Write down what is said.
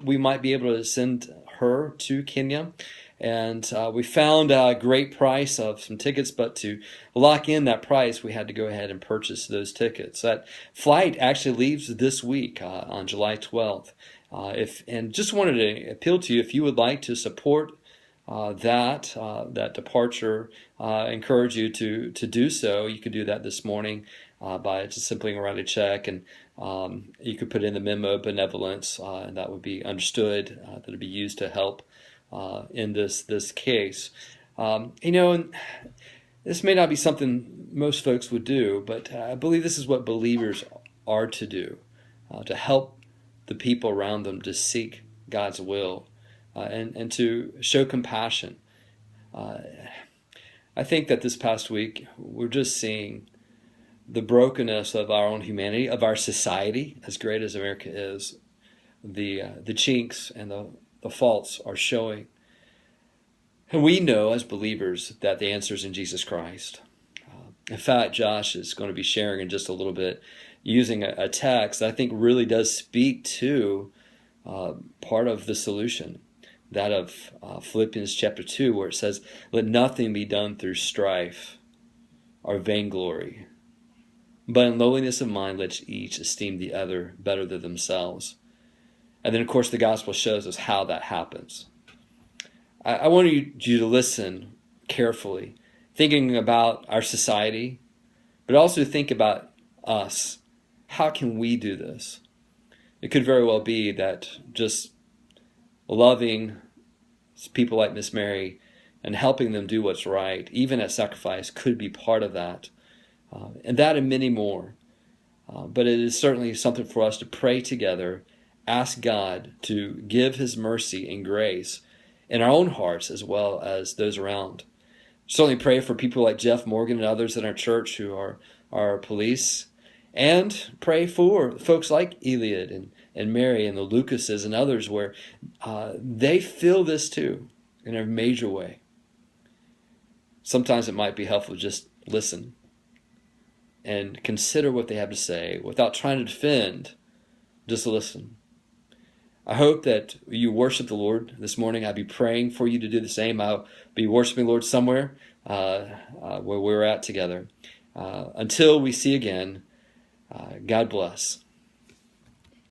we might be able to send her to Kenya. And we found a great price of some tickets, but to lock in that price, we had to go ahead and purchase those tickets. That flight actually leaves this week on July 12th. And just wanted to appeal to you, if you would like to support that departure, encourage you to do so. You could do that this morning by just simply writing a check, and you could put in the memo benevolence, and that would be understood, that would be used to help in this case. And this may not be something most folks would do, but I believe this is what believers are to do, to help the people around them to seek God's will, and to show compassion. I think that this past week we're just seeing the brokenness of our own humanity, of our society, as great as America is. The chinks and the faults are showing. And we know as believers that the answer is in Jesus Christ. In fact, Josh is going to be sharing in just a little bit, using a text that I think really does speak to part of the solution, that of Philippians chapter 2, where it says, "Let nothing be done through strife or vainglory, but in lowliness of mind let each esteem the other better than themselves." And then, of course, the gospel shows us how that happens. I want you to listen carefully, thinking about our society, but also think about us. How can we do this? It could very well be that just loving people like Miss Mary and helping them do what's right, even at sacrifice, could be part of that. And that and many more. But it is certainly something for us to pray together, ask God to give His mercy and grace in our own hearts as well as those around. Certainly pray for people like Jeff Morgan and others in our church who are our police. And pray for folks like Eliad and Mary and the Lucases and others, where they feel this too in a major way. Sometimes it might be helpful to just listen and consider what they have to say without trying to defend. Just listen. I hope that you worship the Lord this morning. I'll be praying for you to do the same. I'll be worshiping the Lord somewhere where we're at together. Until we see again, God bless.